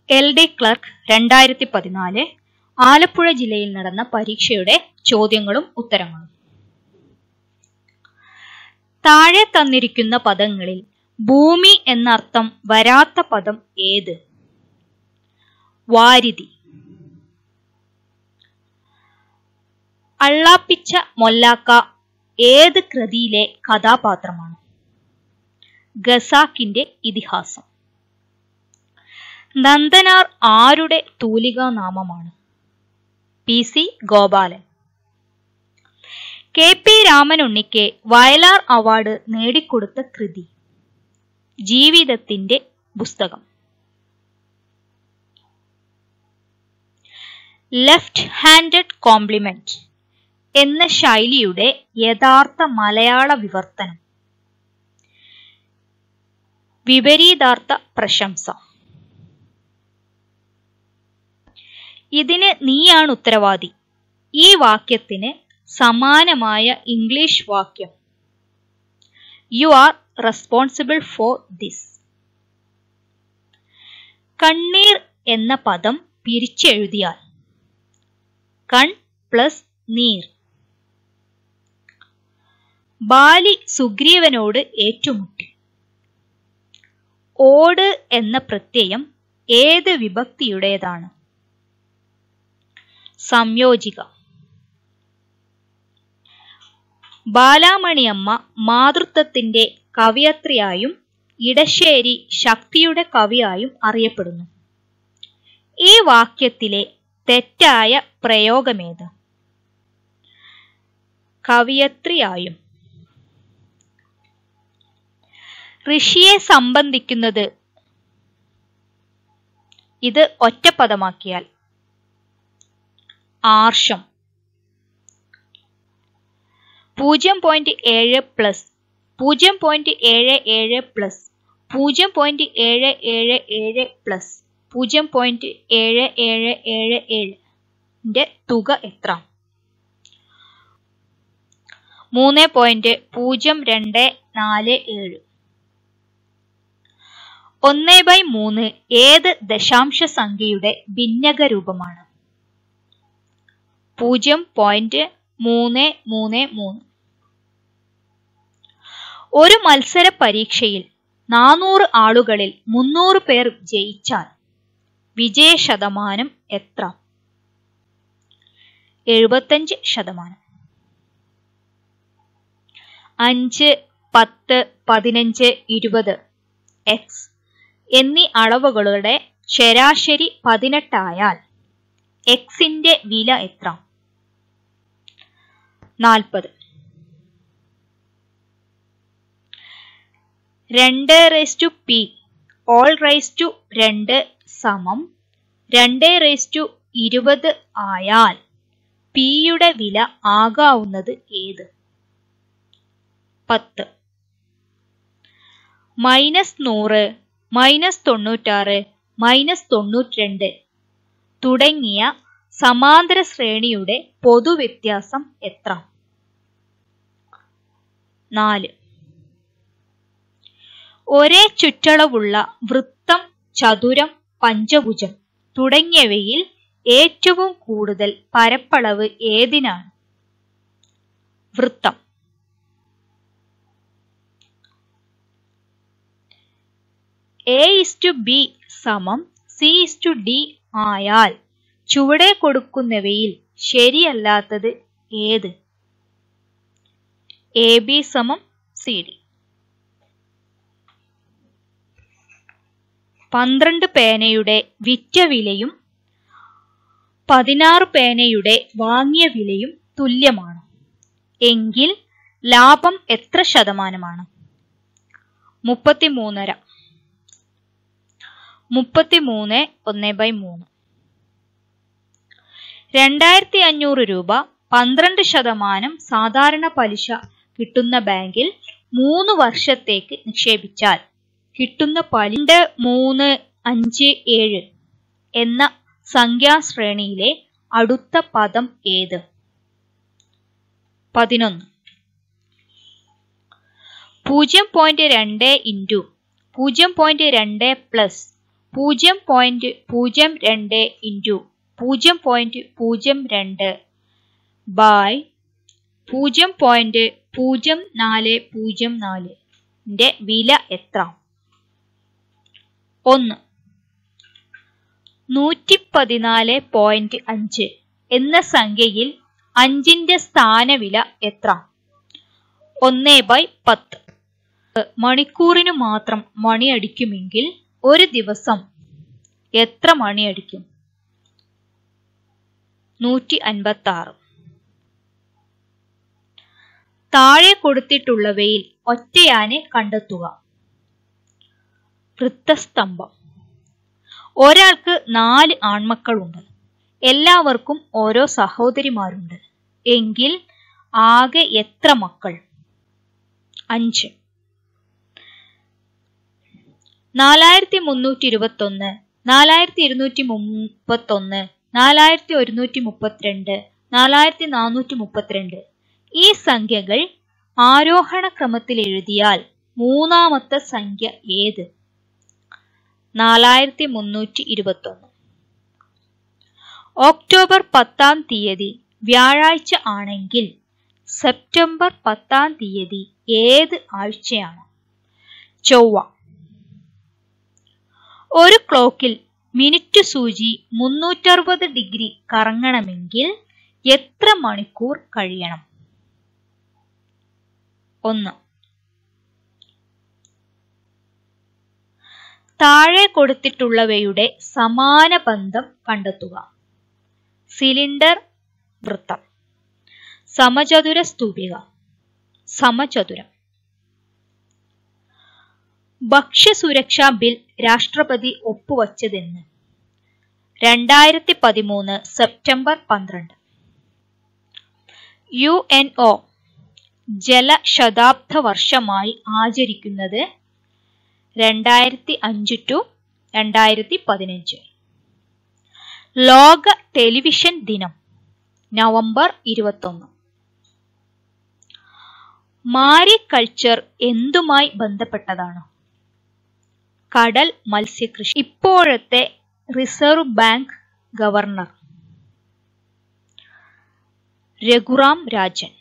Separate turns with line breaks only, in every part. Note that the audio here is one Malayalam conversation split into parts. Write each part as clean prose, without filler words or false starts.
LD ക്ലർക്ക് 2014 ആലപ്പുഴ ജില്ലയിൽ നടന്ന പരീക്ഷയുടെ ചോദ്യങ്ങളും ഉത്തരങ്ങളും. താഴെ തന്നിരിക്കുന്ന പദങ്ങളിൽ ഭൂമി എന്നർത്ഥം വരാത്ത പദം ഏത്? വാരിധി. അള്ളാപ്പിച്ച മൊല്ലാക്ക ഏത് കൃതിയിലെ കഥാപാത്രമാണ്? ഖസാക്കിന്റെ ഇതിഹാസം. നന്ദനാർ ആരുടെ തൂലികാനാമമാണ്? PC ഗോപാലൻ. KP രാമനുണ്ണിക്ക് വയലാർ അവാർഡ് നേടിക്കൊടുത്ത കൃതി? ജീവിതത്തിന്റെ പുസ്തകം. ലെഫ്റ്റ് ഹാൻഡഡ് കോംപ്ലിമെന്റ് എന്ന ശൈലിയുടെ യഥാർത്ഥ മലയാള വിവർത്തനം? വിപരീതാർത്ഥ പ്രശംസ. ഇതിന് നീയാണ് ഉത്തരവാദി. ഈ വാക്യത്തിന് സമാനമായ ഇംഗ്ലീഷ് വാക്യം? You are responsible for this. കണ്ണീർ എന്ന പദം പിരിച്ചെഴുതിയാൽ? കൺ പ്ലസ് നീർ. ബാലി സുഗ്രീവനോട് ഏറ്റുമുട്ടി. ഓട് എന്ന പ്രത്യയം ഏത് വിഭക്തിയുടേതാണ്? സംയോജിക. ബാലാമണിയമ്മ മാതൃത്വത്തിന്റെ കവയത്രിയായും ഇടശ്ശേരി ശക്തിയുടെ കവിയായും അറിയപ്പെടുന്നു. ഈ വാക്യത്തിലെ തെറ്റായ പ്രയോഗമേത്? കവയത്രിയായും. ഋഷിയെ സംബന്ധിക്കുന്നത് ഇത് ഒറ്റപ്പദമാക്കിയാൽ? ആർഷം. 0.7 പ്ലസ് 0.77 പ്ലസ് 0.777 പ്ലസ് 0.7777 തുക എത്ര? 3.0247. 1/3 ഏത് ദശാംശ സംഖ്യയുടെ ഭിന്നക രൂപമാണ്? 0.333. ഒരു മത്സര പരീക്ഷയിൽ 400 ആളുകളിൽ 300 പേർ ജയിച്ചാൽ വിജയശതമാനം എത്ര? 75%. 5, 10, 15, 20, x എന്നീ അളവുകളുടെ ശരാശരി 18 ആയാൽ എക്സിന്റെ വില എത്ര? 40. 2p all raised to 2 സമം 2/20 ആയാൽ പിയുടെ വില ആകാവുന്നത് ഏത്? 10. -100, -96, -92 തുടങ്ങിയ സമാന്തര ശ്രേണിയുടെ പൊതുവ്യത്യാസം എത്ര? 4. ഒരേ ചുറ്റളവുള്ള വൃത്തം, ചതുരം, പഞ്ചഭുജം തുടങ്ങിയവയിൽ ഏറ്റവും കൂടുതൽ പരപ്പളവ് ഏതിനാണ്? വൃത്തം. A:B സമം C:D ആയാൽ ചുവടെ കൊടുക്കുന്നവയിൽ ശരിയല്ലാത്തത് ഏത്? AB സമം CD. 12 പേനയുടെ വിറ്റ വിലയും 16 പേനയുടെ വാങ്ങിയ വിലയും തുല്യമാണ് എങ്കിൽ ലാഭം എത്ര ശതമാനമാണ്? 33.5. 33 1/3. 2500 രൂപ 12% സാധാരണ പലിശ കിട്ടുന്ന ബാങ്കിൽ 3 വർഷത്തേക്ക് നിക്ഷേപിച്ചാൽ കിട്ടുന്ന പലിശ 357 എന്ന സംഖ്യാശ്രേണിയിലെ അടുത്ത പദം ഏത്? 11. 0.2 × 0.2 പ്ലസ് 0.02 ഇൻറ്റു 0.02 ബൈ 0.0404 ന്റെ വില എത്ര? 1. 114.5 എന്ന സംഖ്യയിൽ 5ന്റെ സ്ഥാനവില എത്ര? 1/10. മണിക്കൂറിനു മാത്രം മണിയടിക്കുമെങ്കിൽ ഒരു ദിവസം എത്ര മണിയടിക്കും? 156. താഴെ കൊടുത്തിട്ടുള്ളവയിൽ ഒറ്റയാനെ കണ്ടെത്തുക. വൃത്തസ്തംഭം. ഒരാൾക്ക് 4 ആൺമക്കളുണ്ട്. എല്ലാവർക്കും ഓരോ സഹോദരിമാരുണ്ട്. എങ്കിൽ ആകെ എത്ര മക്കൾ? 5. 4321, 4231, 4132, 4432 ഈ സംഖ്യകൾ ആരോഹണ ക്രമത്തിൽ എഴുതിയാൽ മൂന്നാമത്തെ സംഖ്യ ഏത്? 4321. ഒക്ടോബർ 10-ാം തീയതി വ്യാഴാഴ്ച ആണെങ്കിൽ സെപ്റ്റംബർ 10-ാം തീയതി ഏത് ആഴ്ചയാണ്? ചൊവ്വ. ഒരു ക്ലോക്കിൽ മിനിറ്റ് സൂചി 360 ഡിഗ്രി കറങ്ങണമെങ്കിൽ എത്ര മണിക്കൂർ കഴിയണം? 1. താഴെ കൊടുത്തിട്ടുള്ളവയുടെ സമാന ബന്ധം കണ്ടെത്തുക. സിലിണ്ടർ, വൃത്തം. സമചതുര സ്തൂപിക, സമചതുരം. ഭക്ഷ്യസുരക്ഷാ ബിൽ രാഷ്ട്രപതി ഒപ്പുവച്ചതെന്ന്? 2013 സെപ്റ്റംബർ 12. UNO ജലശതാബ്ദ വർഷമായി ആചരിക്കുന്നത് 2005 to 2015. ലോക ടെലിവിഷൻ ദിനം നവംബർ 21. മാരികൾച്ചർ എന്തുമായി ബന്ധപ്പെട്ടതാണ്? കടൽ മത്സ്യകൃഷി. ഇപ്പോഴത്തെ reserve bank governor Raghuram Rajan.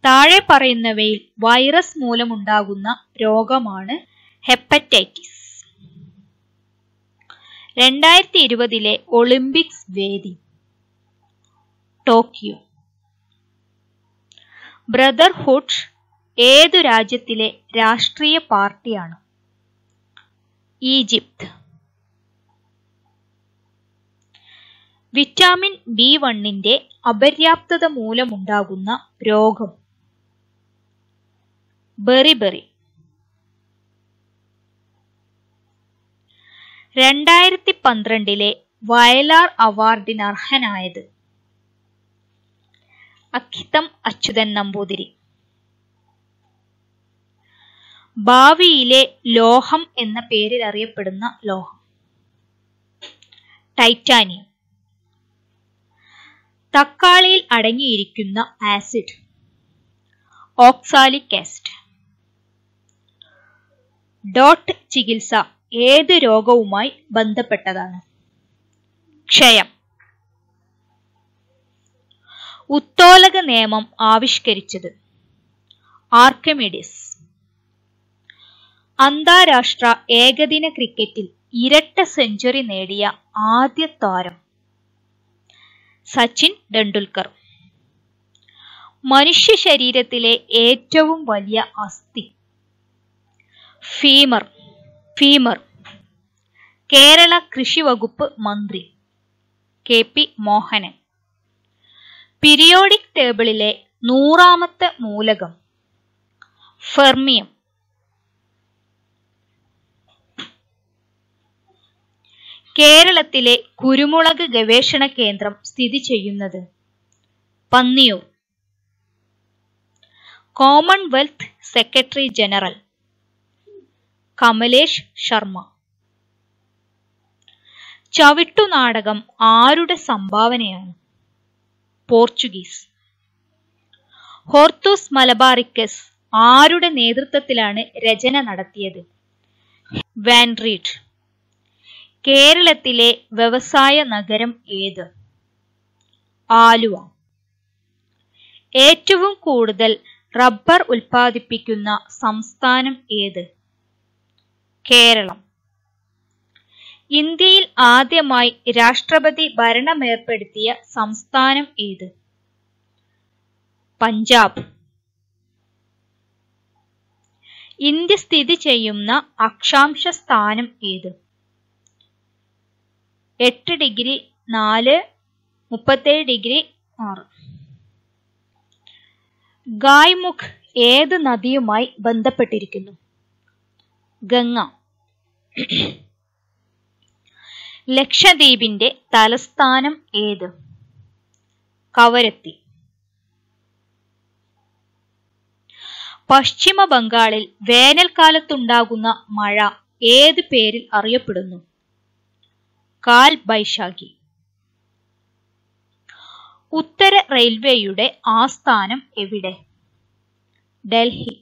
താഴെ പറയുന്നവയിൽ വൈറസ് മൂലമുണ്ടാകുന്ന രോഗമാണ് ഹെപ്പറ്റൈറ്റിസ്. 2020 ഒളിമ്പിക്സ് വേദി ടോക്കിയോ. ബ്രദർഹുഡ് ഏതു രാജ്യത്തിലെ രാഷ്ട്രീയ പാർട്ടിയാണ്? ഈജിപ്ത്. വിറ്റാമിൻ B1 അപര്യാപ്തത മൂലമുണ്ടാകുന്ന രോഗം? ബെറിബെറി. 2012 വയലാർ അവാർഡിന് അർഹനായത്? അക്കിത്തം അച്യുതൻ നമ്പൂതിരി. ഭാവിയിലെ ലോഹം എന്ന പേരിൽ അറിയപ്പെടുന്ന ലോഹം? ടൈറ്റാനിയം. തക്കാളിയിൽ അടങ്ങിയിരിക്കുന്ന ആസിഡ്? Oxalic acid. ഡോട്ട് ചികിത്സ ഏത് രോഗവുമായി ബന്ധപ്പെട്ടതാണ്? ക്ഷയം. ഉത്തോലക നിയമം ആവിഷ്കരിച്ചത്? ആർക്കിമിഡിസ്. അന്താരാഷ്ട്ര ഏകദിന ക്രിക്കറ്റിൽ ഇരട്ട സെഞ്ചുറി നേടിയ ആദ്യ താരം? സച്ചിൻ ടെണ്ടുൽക്കർ. മനുഷ്യ ശരീരത്തിലെ ഏറ്റവും വലിയ അസ്ഥി? ഫീമർ. കേരള കൃഷി വകുപ്പ് മന്ത്രി KP മോഹനൻ. പീരിയോഡിക് ടേബിളിലെ 100ാമത്തെ മൂലകം? ഫെർമിയം. കേരളത്തിലെ കുരുമുളക് ഗവേഷണ കേന്ദ്രം സ്ഥിതി ചെയ്യുന്നത്? Panniyur. Commonwealth secretary general? Kamlesh Sharma. ചവിട്ടുനാടകം ആരുടെ സംഭാവനയാണ്? പോർച്ചുഗീസ്. ഹോർത്തൂസ് മലബാറിക്കസ് ആരുടെ നേതൃത്വത്തിലാണ് രചന നടത്തിയത്? Van Rheede. കേരളത്തിലെ വ്യവസായ നഗരം ഏത്? ആലുവ. ഏറ്റവും കൂടുതൽ റബ്ബർ ഉൽപ്പാദിപ്പിക്കുന്ന സംസ്ഥാനം ഏത്? കേരളം. ഇന്ത്യയിൽ ആദ്യമായി രാഷ്ട്രപതി ഭരണമേർപ്പെടുത്തിയ സംസ്ഥാനം ഏത്? പഞ്ചാബ്. ഇന്ത്യ സ്ഥിതി ചെയ്യുന്ന അക്ഷാംശ സ്ഥാനം ഏത്? 8 ഡിഗ്രി 4, 37 ഡിഗ്രി 6. ഗായ്മുഖ് ഏത് നദിയുമായി ബന്ധപ്പെട്ടിരിക്കുന്നു? ഗംഗ. ലക്ഷദ്വീപിന്റെ തലസ്ഥാനം ഏത്? കവരത്തി. പശ്ചിമ ബംഗാളിൽ വേനൽക്കാലത്തുണ്ടാകുന്ന മഴ ഏത് പേരിൽ അറിയപ്പെടുന്നു? കാൽ ബൈശാഖി. ഉത്തര റെയിൽവേയുടെ ആസ്ഥാനം എവിടെ? ഡൽഹി.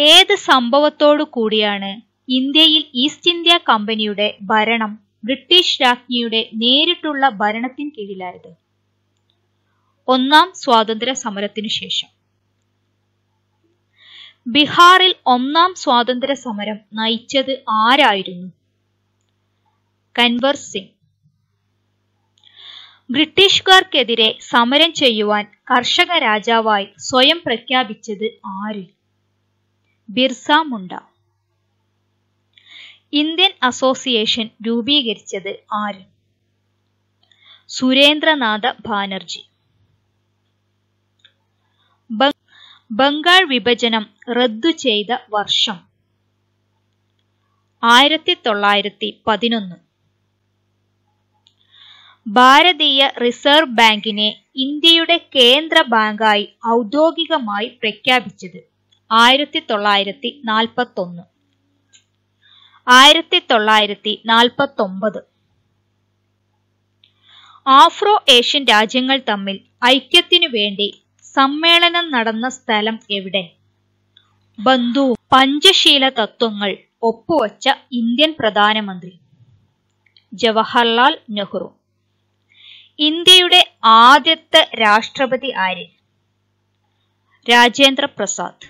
ഏത് സംഭവത്തോടു കൂടിയാണ് ഇന്ത്യയിൽ ഈസ്റ്റ് ഇന്ത്യ കമ്പനിയുടെ ഭരണം ബ്രിട്ടീഷ് രാജ്ഞിയുടെ നേരിട്ടുള്ള ഭരണത്തിന് കീഴിലായത്? ഒന്നാം സ്വാതന്ത്ര്യ സമരത്തിനു ശേഷം. ബീഹാറിൽ ഒന്നാം സ്വാതന്ത്ര്യ സമരം നയിച്ചത് ആരായിരുന്നു? കൻവർ സിംഗ്. ബ്രിട്ടീഷുകാർക്കെതിരെ സമരം ചെയ്യുവാൻ കർഷക രാജാവായി സ്വയം പ്രഖ്യാപിച്ചത് ആര്? ബിർസ മുണ്ട. ഇന്ത്യൻ അസോസിയേഷൻ രൂപീകരിച്ചത് ആര്? സുരേന്ദ്രനാഥ ബാനർജി. ബംഗാൾ വിഭജനം റദ്ദു ചെയ്ത വർഷം? 1911. ഭാരതീയ റിസർവ് ബാങ്കിനെ ഇന്ത്യയുടെ കേന്ദ്ര ബാങ്കായി ഔദ്യോഗികമായി പ്രഖ്യാപിച്ചത് 1941. 1949. ആഫ്രോ ഏഷ്യൻ രാജ്യങ്ങൾ തമ്മിൽ ഐക്യത്തിനു വേണ്ടി സമ്മേളനം നടന്ന സ്ഥലം എവിടെ? ബന്ധു. പഞ്ചശീല തത്വങ്ങൾ ഒപ്പുവച്ച ഇന്ത്യൻ പ്രധാനമന്ത്രി? ജവഹർലാൽ നെഹ്റു. ഇന്ത്യയുടെ ആദ്യത്തെ രാഷ്ട്രപതി ആര്? രാജേന്ദ്ര പ്രസാദ്.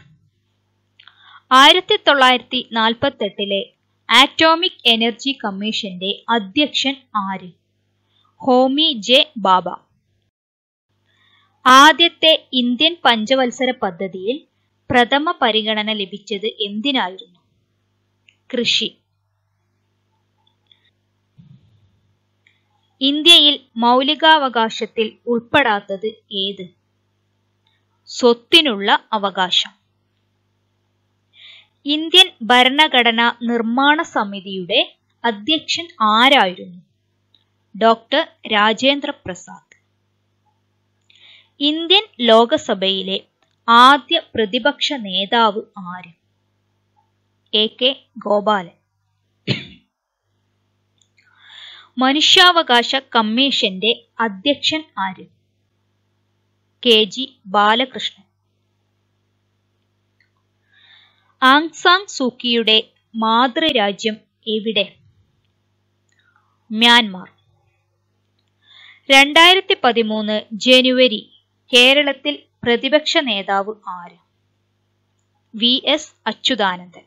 1948 ആറ്റോമിക് എനർജി കമ്മീഷന്റെ അധ്യക്ഷൻ ആര്? ഹോമി ജെ ബാബ. ആദ്യത്തെ ഇന്ത്യൻ പഞ്ചവത്സര പദ്ധതിയിൽ പ്രഥമ പരിഗണന ലഭിച്ചത് എന്തിനായിരുന്നു? കൃഷി. ഇന്ത്യയിൽ മൗലികാവകാശത്തിൽ ഉൾപ്പെടാത്തത് ഏത്? സ്വത്തിനുള്ള അവകാശം. ഇന്ത്യൻ ഭരണഘടനാ നിർമ്മാണ സമിതിയുടെ അധ്യക്ഷൻ ആരായിരുന്നു? ഡോക്ടർ രാജേന്ദ്ര പ്രസാദ്. ഇന്ത്യൻ ലോകസഭയിലെ ആദ്യ പ്രതിപക്ഷ നേതാവ് ആര്? AK ഗോപാലൻ. മനുഷ്യാവകാശ കമ്മീഷന്റെ അധ്യക്ഷൻ ആര്? KG Balakrishnan. Aung San സൂക്കിയുടെ Mathrurajyam എവിടെ? മ്യാൻമാർ. 2013 ജനുവരി കേരളത്തിൽ പ്രതിപക്ഷ നേതാവ് ആര്? VS അച്യുതാനന്ദൻ.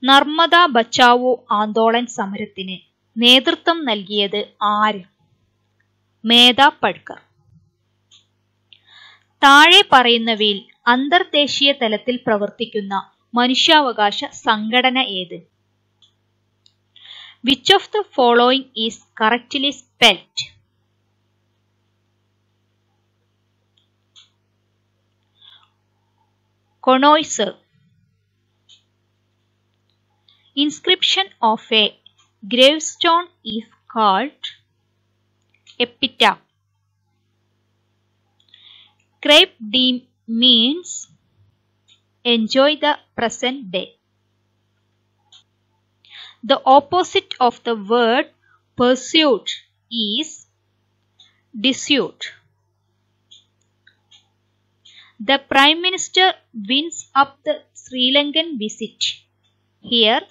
നർമ്മദ ബച്ചാവോ ആന്തോളൻ സമരത്തിന് നേതൃത്വം നൽകിയത് ആര്? മേധാ പട്കർ. താഴെ പറയുന്നവയിൽ അന്തർദേശീയ തലത്തിൽ പ്രവർത്തിക്കുന്ന മനുഷ്യാവകാശ സംഘടന ഏത്? Which of the following is correctly spelled? Connoisseur. Inscription of a gravestone is called epitaph. Crepe diem means enjoy the present day. The opposite of the word pursuit is dissuade. The Prime Minister winds up the Sri Lankan visit. Here,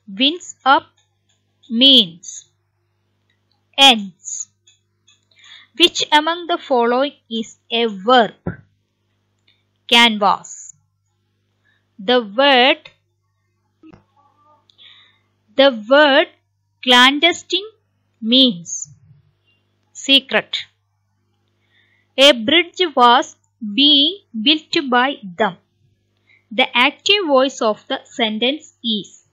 winds up means ends. Which among the following is a verb? Canvas. The word clandestine means secret. A bridge was being built by them. The active voice of the sentence is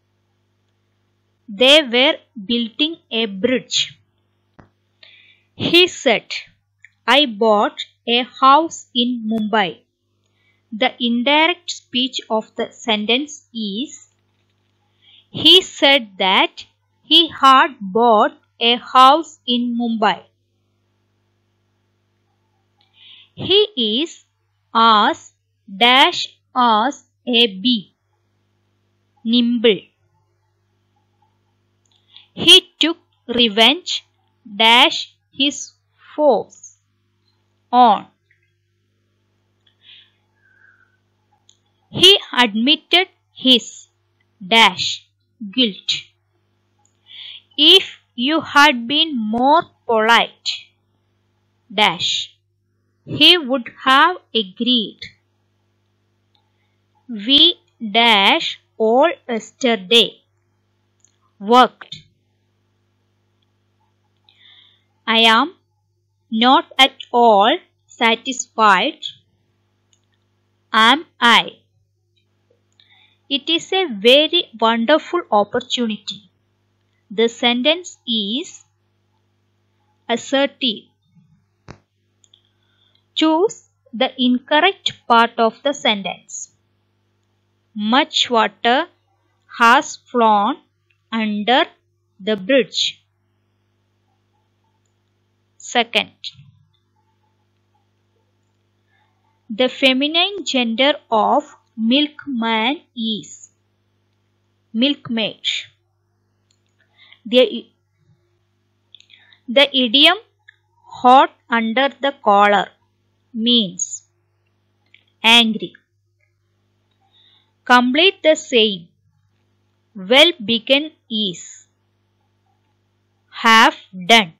they were building a bridge. He said, I bought a house in Mumbai. The indirect speech of the sentence is he said that he had bought a house in Mumbai. He is as dash as a bee, nimble. He took revenge dash his foes on. He admitted his dash guilt. If you had been more polite dash, he would have agreed. We dash all yesterday worked. I am not at all satisfied. Am I? It is a very wonderful opportunity. The sentence is assertive. Choose the incorrect part of the sentence. Much water has flown under the bridge. Second, the feminine gender of milkman is milkmaid. The idiom hot under the collar means angry. Complete the saying. Well begun is half done.